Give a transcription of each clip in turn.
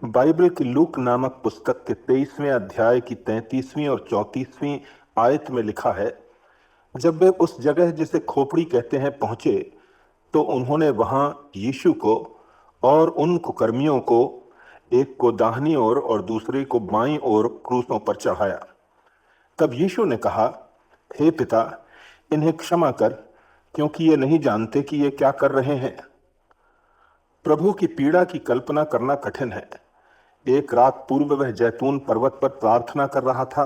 Bible की look नामक पुस्तक के 23वें अध्याय की 33वीं और 34वीं आयत में लिखा है, जब वे उस जगह जिसे खोपड़ी कहते हैं पहुंचे, तो उन्होंने वहां यीशु को और उन कुकर्मियों को, एक को दाहिनी ओर और दूसरे को बाईं ओर, क्रूसों पर चढ़ाया। तब यीशु ने कहा, हे पिता, इन्हें क्षमा कर, क्योंकि ये नहीं जानते कि ये क्या कर रहे हैं। प्रभु की पीड़ा की कल्पना करना कठिन है। एक रात पूर्व वह जैतून पर्वत पर प्रार्थना कर रहा था,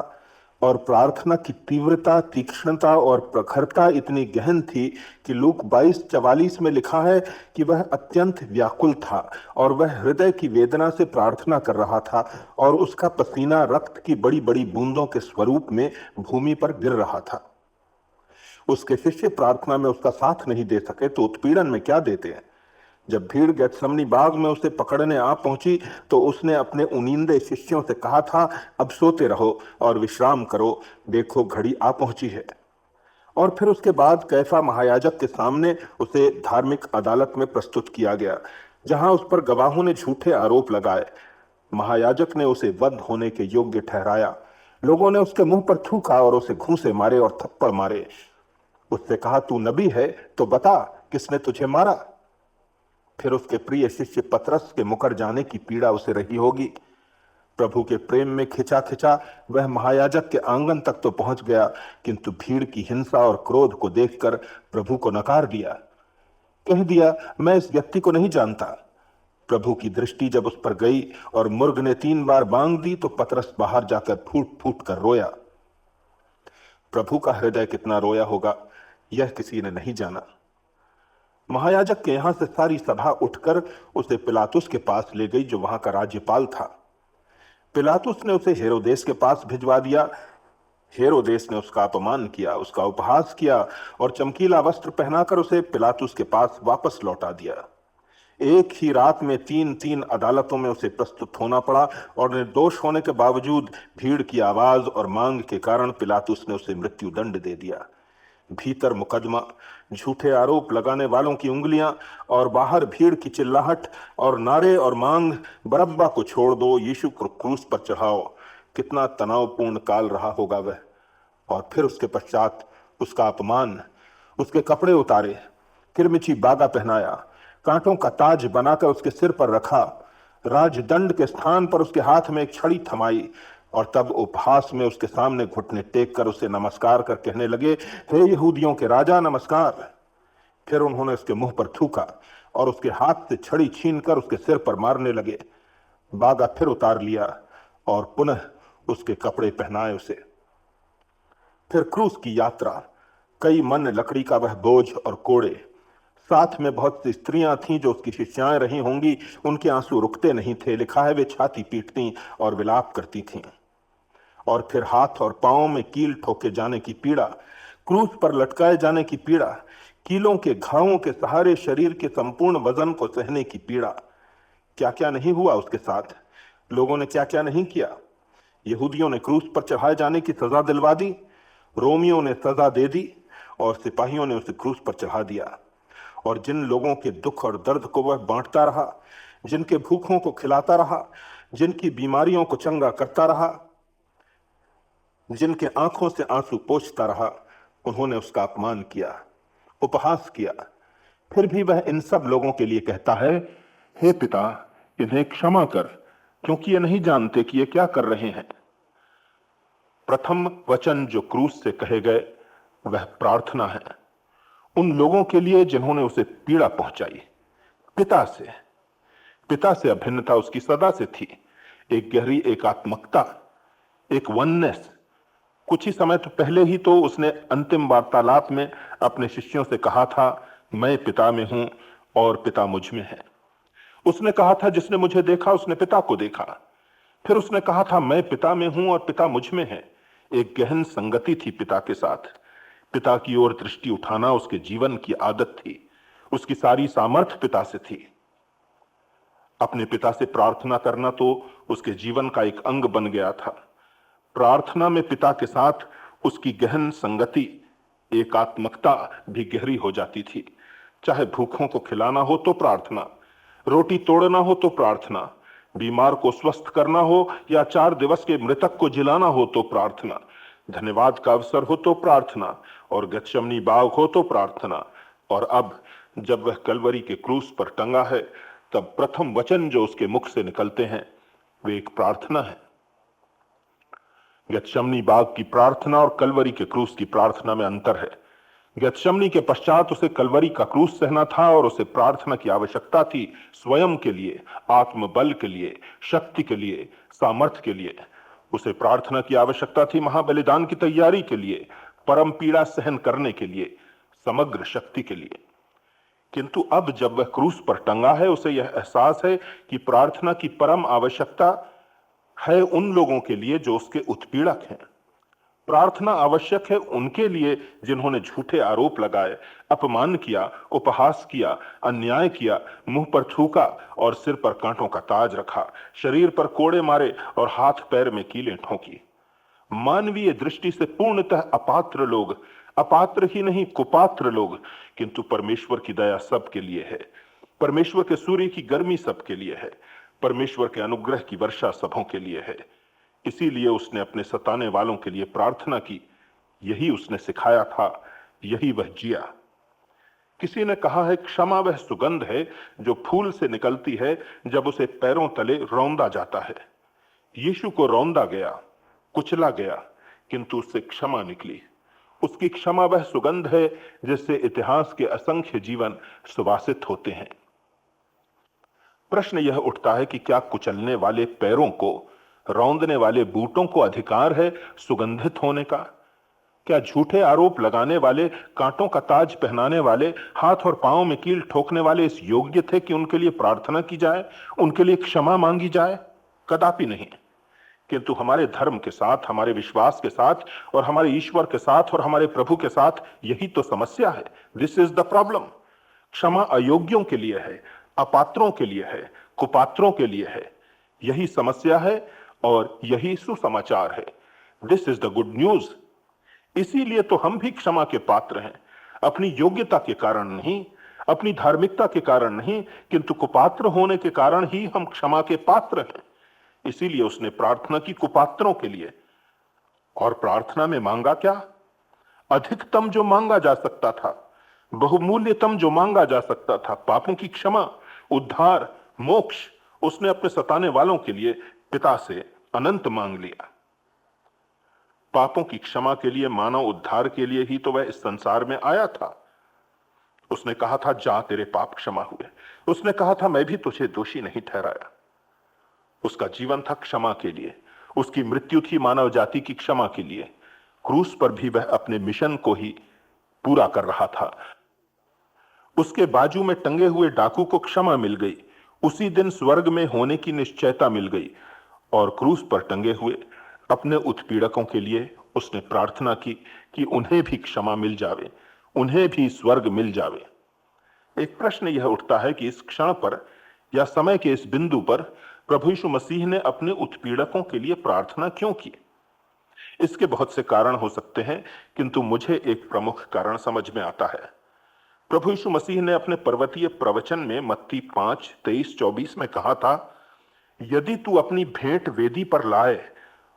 और प्रार्थना की तीव्रता, तीक्ष्णता और प्रखरता इतनी गहन थी कि लूक 22:44 में लिखा है कि वह अत्यंत व्याकुल था और वह हृदय की वेदना से प्रार्थना कर रहा था, और उसका पसीना रक्त की बड़ी बड़ी बूंदों के स्वरूप में भूमि पर गिर रहा था। उसके शिष्य प्रार्थना में उसका साथ नहीं दे सके तो उत्पीड़न में क्या देते हैं। जब भीड़ गेत्समनी बाग में उसे पकड़ने आ पहुंची, तो उसने अपने उनींदे शिष्यों से कहा था, अब सोते रहो और विश्राम करो, देखो घड़ी आ पहुंची है। और फिर उसके बाद कैफा महायाजक के सामने उसे धार्मिक अदालत में प्रस्तुत किया गया, जहां उस पर गवाहों ने झूठे आरोप लगाए। महायाजक ने उसे वध होने के योग्य ठहराया। लोगों ने उसके मुंह पर थूका और उसे घूंसे मारे और थप्पड़ मारे। उससे कहा, तू नबी है तो बता, किसने तुझे मारा। फिर उसके प्रिय शिष्य पतरस के मुकर जाने की पीड़ा उसे रही होगी। प्रभु के प्रेम में खिंचा खिंचा वह महायाजक के आंगन तक तो पहुंच गया, किंतु भीड़ की हिंसा और क्रोध को देखकर प्रभु को नकार दिया। कह दिया, मैं इस व्यक्ति को नहीं जानता। प्रभु की दृष्टि जब उस पर गई और मुर्ग ने 3 बार बांग दी, तो पतरस बाहर जाकर फूट फूट कर रोया। प्रभु का हृदय कितना रोया होगा, यह किसी ने नहीं जाना। महायाजक के यहां से सारी सभा उठकर उसे पिलातुस के पास ले गई, जो वहां का राज्यपाल था। पिलातुस ने उसे हेरोदेस के पास भिजवा दिया। हेरोदेस ने उसका अपमान किया, उसका उपहास किया और चमकीला वस्त्र पहनाकर उसे पिलातुस के पास वापस लौटा दिया। एक ही रात में 3-3 अदालतों में उसे प्रस्तुत होना पड़ा, और निर्दोष होने के बावजूद भीड़ की आवाज और मांग के कारण पिलातुस ने उसे मृत्यु दंड दे दिया। भीतर मुकदमा, झूठे आरोप लगाने वालों की उंगलियां, और बाहर भीड़ की चिल्लाहट और नारे और मांग, बरब्बा को छोड़ दो, यीशु को क्रूस पर चढ़ाओ। कितना तनावपूर्ण काल रहा होगा वह। और फिर उसके पश्चात उसका अपमान, उसके कपड़े उतारे, किरमिची बागा पहनाया, कांटों का ताज बनाकर उसके सिर पर रखा, राजदंड के स्थान पर उसके हाथ में एक छड़ी थमाई, और तब उपहास में उसके सामने घुटने टेक कर उसे नमस्कार कर कहने लगे, हे यहूदियों के राजा, नमस्कार। फिर उन्होंने उसके मुंह पर थूका और उसके हाथ से छड़ी छीनकर उसके सिर पर मारने लगे। बागा फिर उतार लिया और पुनः उसके कपड़े पहनाए उसे। फिर क्रूस की यात्रा, कई मन लकड़ी का वह बोझ और कोड़े, साथ में बहुत सी स्त्रियां थीं जो उसकी शिष्याएं रही होंगी। उनके आंसू रुकते नहीं थे। लिखा है, वे छाती पीटती और विलाप करती थीं। और फिर हाथ और पांव में कील ठोके जाने की पीड़ा, क्रूस पर लटकाए जाने की पीड़ा, कीलों के घावों के सहारे शरीर के संपूर्ण वजन को सहने की पीड़ा। क्या क्या नहीं हुआ उसके साथ, लोगों ने क्या क्या नहीं किया। यहूदियों ने क्रूस पर चढ़ाए जाने की सजा दिलवा दी, रोमियों ने सजा दे दी, और सिपाहियों ने उसे क्रूस पर चढ़ा दिया। और जिन लोगों के दुख और दर्द को वह बांटता रहा, जिनके भूखों को खिलाता रहा, जिनकी बीमारियों को चंगा करता रहा, जिनके आंखों से आंसू पोंछता रहा, उन्होंने उसका अपमान किया, उपहास किया। फिर भी वह इन सब लोगों के लिए कहता है, हे पिता, इन्हें क्षमा कर, क्योंकि ये नहीं जानते कि ये क्या कर रहे हैं। प्रथम वचन जो क्रूस से कहे गए वह प्रार्थना है, उन लोगों के लिए जिन्होंने उसे पीड़ा पहुंचाई। पिता से अभिन्नता उसकी सदा से थी, एक गहरी एकात्मकता, एक वननेस। कुछ ही समय तो पहले ही तो उसने अंतिम वार्तालाप में अपने शिष्यों से कहा था, मैं पिता में हूं और पिता मुझ में है। उसने कहा था, जिसने मुझे देखा उसने पिता को देखा। फिर उसने कहा था, मैं पिता में हूं और पिता मुझ में है। एक गहन संगति थी पिता के साथ। पिता की ओर दृष्टि उठाना उसके जीवन की आदत थी। उसकी सारी सामर्थ्य पिता से थी। अपने पिता से प्रार्थना करना तो उसके जीवन का एक अंग बन गया था। प्रार्थना में पिता के साथ उसकी गहन संगति, एकात्मकता भी गहरी हो जाती थी। चाहे भूखों को खिलाना हो तो प्रार्थना, रोटी तोड़ना हो तो प्रार्थना, बीमार को स्वस्थ करना हो या 4 दिवस के मृतक को जिलाना हो तो प्रार्थना, धन्यवाद का अवसर हो तो प्रार्थना, और गतशमनी बाग हो तो प्रार्थना। और अब जब वह कलवरी के क्रूस पर टंगा है, तब प्रथम वचन जो उसके मुख से निकलते हैं वे एक प्रार्थना है। गतशमनी बाग की प्रार्थना और कलवरी के क्रूस की प्रार्थना में अंतर है। गतशमनी के पश्चात उसे कलवरी का क्रूस सहना था और उसे प्रार्थना की आवश्यकता थी, स्वयं के लिए, आत्मबल के लिए, शक्ति के लिए, सामर्थ्य के लिए। उसे प्रार्थना की आवश्यकता थी महाबलिदान की तैयारी के लिए, परम पीड़ा सहन करने के लिए, समग्र शक्ति के लिए। किंतु अब जब वह क्रूस पर टंगा है, उसे यह एहसास है कि प्रार्थना की परम आवश्यकता है उन लोगों के लिए जो उसके उत्पीड़क हैं। प्रार्थना आवश्यक है उनके लिए जिन्होंने झूठे आरोप लगाए, अपमान किया, उपहास किया, अन्याय किया, मुंह पर थूका और सिर पर कांटों का ताज रखा, शरीर पर कोड़े मारे और हाथ पैर में कीलें ठोंकी। मानवीय दृष्टि से पूर्णतः अपात्र लोग, अपात्र ही नहीं कुपात्र लोग, किंतु परमेश्वर की दया सबके लिए है, परमेश्वर के सूर्य की गर्मी सबके लिए है, परमेश्वर के अनुग्रह की वर्षा सबों के लिए है। इसीलिए उसने अपने सताने वालों के लिए प्रार्थना की। यही उसने सिखाया था, यही वह जिया। किसी ने कहा है, क्षमा वह सुगंध है जो फूल से निकलती है जब उसे पैरों तले रौंदा जाता है। यीशु को रौंदा गया, कुचला गया, किंतु उससे क्षमा निकली। उसकी क्षमा वह सुगंध है जिससे इतिहास के असंख्य जीवन सुवासित होते हैं। प्रश्न यह उठता है कि क्या कुचलने वाले पैरों को, रौंदने वाले बूटों को अधिकार है सुगंधित होने का? क्या झूठे आरोप लगाने वाले, कांटों का ताज पहनाने वाले, हाथ और पांव में कील ठोकने वाले इस योग्य थे कि उनके लिए प्रार्थना की जाए, उनके लिए क्षमा मांगी जाए? कदापि नहीं। किंतु हमारे धर्म के साथ, हमारे विश्वास के साथ और हमारे ईश्वर के साथ और हमारे प्रभु के साथ यही तो समस्या है। This is the problem. क्षमा अयोग्यों के लिए है, अपात्रों के लिए है, कुपात्रों के लिए है। यही समस्या है और यही सुसमाचार है। This is the good news. इसीलिए तो हम भी क्षमा के पात्र हैं, अपनी योग्यता के कारण नहीं, अपनी धार्मिकता के कारण नहीं, किंतु कुपात्र होने के कारण ही हम क्षमा के पात्र हैं। इसीलिए उसने प्रार्थना की कुपात्रों के लिए। और प्रार्थना में मांगा क्या? अधिकतम जो मांगा जा सकता था, बहुमूल्यतम जो मांगा जा सकता था, पापों की क्षमा, उद्धार, मोक्ष, उसने अपने सताने वालों के लिए पिता से अनंत मांग लिया। पापों की क्षमा के लिए, मानव उद्धार के लिए ही तो वह इस संसार में आया था। उसने कहा था, जा तेरे पाप क्षमा हुए। उसने कहा था, मैं भी तुझे दोषी नहीं ठहराया। उसका जीवन था क्षमा के लिए, उसकी मृत्यु थी मानव जाति की क्षमा के लिए। क्रूस पर भी वह अपने मिशन को ही पूरा कर रहा था। उसके बाजू में टंगे हुए डाकू को क्षमा मिल गई, उसी दिन स्वर्ग में होने की निश्चयता मिल गई। और क्रूस पर टंगे हुए अपने उत्पीड़कों के लिए उसने प्रार्थना की कि उन्हें भी क्षमा मिल जावे, उन्हें भी स्वर्ग मिल जावे। एक प्रश्न यह उठता है कि इस क्षण पर या समय के इस बिंदु पर प्रभु यीशु मसीह ने अपने उत्पीड़कों के लिए प्रार्थना क्यों की? इसके बहुत से कारण हो सकते हैं, किंतु मुझे एक प्रमुख कारण समझ में आता है। प्रभु यीशु मसीह ने अपने पर्वतीय प्रवचन में मत्ती 5:23-24 में कहा था, यदि तू अपनी भेंट वेदी पर लाए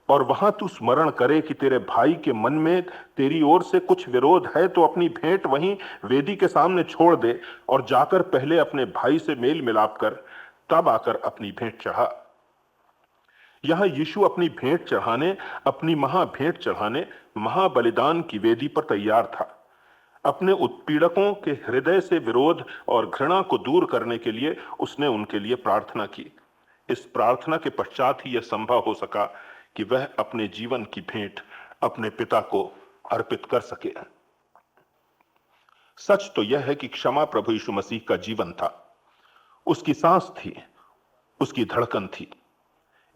और वहां तू स्मरण करे कि तेरे भाई के मन में तेरी ओर से कुछ विरोध है, तो अपनी भेंट वहीं वेदी के सामने छोड़ दे और जाकर पहले अपने भाई से मेल मिलाप कर, तब आकर अपनी भेंट चढ़ा। यहां यीशु अपनी भेंट चढ़ाने, अपनी महाभेंट चढ़ाने महाबलिदान की वेदी पर तैयार था। अपने उत्पीड़कों के हृदय से विरोध और घृणा को दूर करने के लिए उसने उनके लिए प्रार्थना की। इस प्रार्थना के पश्चात ही यह संभव हो सका कि वह अपने जीवन की भेंट अपने पिता को अर्पित कर सके। सच तो यह है कि क्षमा प्रभु यीशु मसीह का जीवन था, उसकी सांस थी, उसकी धड़कन थी।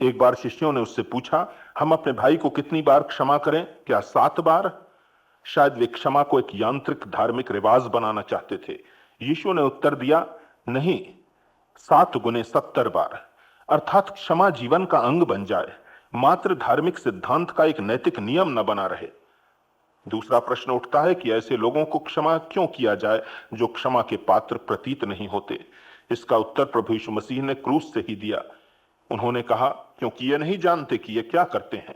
एक बार शिष्यों ने उससे पूछा, हम अपने भाई को कितनी बार क्षमा करें? क्या 7 बार? शायद वे क्षमा को एक यांत्रिक धार्मिक रिवाज बनाना चाहते थे। यीशु ने उत्तर दिया, नहीं, 7 गुने 70 बार, अर्थात क्षमा जीवन का अंग बन जाए, मात्र धार्मिक सिद्धांत का एक नैतिक नियम न बना रहे। दूसरा प्रश्न उठता है कि ऐसे लोगों को क्षमा क्यों किया जाए जो क्षमा के पात्र प्रतीत नहीं होते। इसका उत्तर प्रभु यीशु मसीह ने क्रूस से ही दिया। उन्होंने कहा, क्योंकि ये नहीं जानते कि ये क्या करते हैं।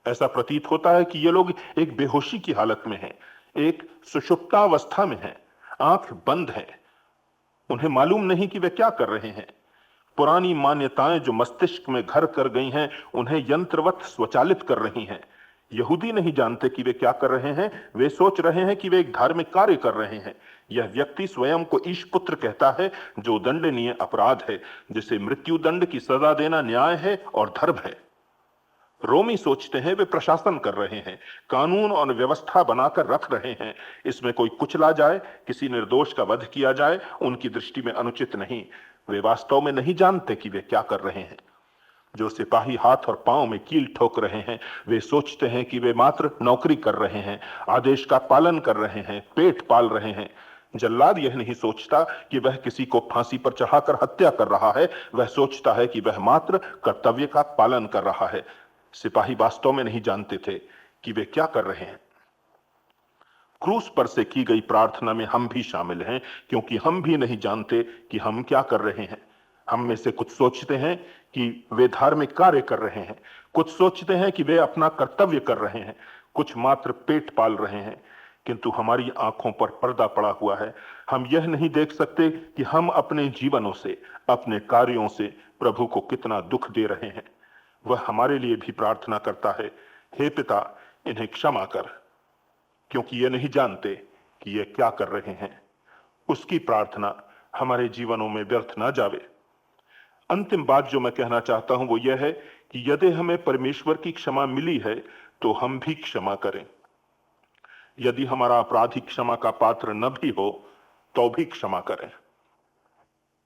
ऐसा प्रतीत होता है कि ये लोग एक बेहोशी की हालत में हैं, एक सुषुप्तावस्था में हैं, आंख बंद है, उन्हें मालूम नहीं कि वे क्या कर रहे हैं। पुरानी मान्यताएं जो मस्तिष्क में घर कर गई हैं, उन्हें यंत्रवत स्वचालित कर रही हैं। यहूदी नहीं जानते कि वे क्या कर रहे हैं, वे सोच रहे हैं कि वे एक धार्मिक कार्य कर रहे हैं। यह व्यक्ति स्वयं को ईशपुत्र कहता है, जो दंडनीय अपराध है, जिसे मृत्यु दंड की सजा देना न्याय है और धर्म है। रोमी सोचते हैं वे प्रशासन कर रहे हैं, कानून और व्यवस्था बनाकर रख रहे हैं, इसमें कोई कुचला जाए, किसी निर्दोष का वध किया जाए, उनकी दृष्टि में अनुचित नहीं। वे वास्तव में नहीं जानते कि वे क्या कर रहे हैं। जो सिपाही हाथ और पांव में कील ठोक रहे हैं, वे सोचते हैं कि वे मात्र नौकरी कर रहे हैं, आदेश का पालन कर रहे हैं, पेट पाल रहे हैं। जल्लाद यह नहीं सोचता कि वह किसी को फांसी पर चढ़ाकर हत्या कर रहा है, वह सोचता है कि वह मात्र कर्तव्य का पालन कर रहा है। सिपाही वास्तव में नहीं जानते थे कि वे क्या कर रहे हैं। क्रूस पर से की गई प्रार्थना में हम भी शामिल हैं, क्योंकि हम भी नहीं जानते कि हम क्या कर रहे हैं। हम में से कुछ सोचते हैं कि वे धार्मिक कार्य कर रहे हैं, कुछ सोचते हैं कि वे अपना कर्तव्य कर रहे हैं, कुछ मात्र पेट पाल रहे हैं। किंतु हमारी आंखों पर पर्दा पड़ा हुआ है। हम यह नहीं देख सकते कि हम अपने जीवनों से, अपने कार्यों से प्रभु को कितना दुख दे रहे हैं। वह हमारे लिए भी प्रार्थना करता है, हे पिता, इन्हें क्षमा कर, क्योंकि ये नहीं जानते कि ये क्या कर रहे हैं। उसकी प्रार्थना हमारे जीवनों में व्यर्थ ना जावे। अंतिम बात जो मैं कहना चाहता हूं वो यह है कि यदि हमें परमेश्वर की क्षमा मिली है तो हम भी क्षमा करें। यदि हमारा अपराधी क्षमा का पात्र न भी हो तो भी क्षमा करें।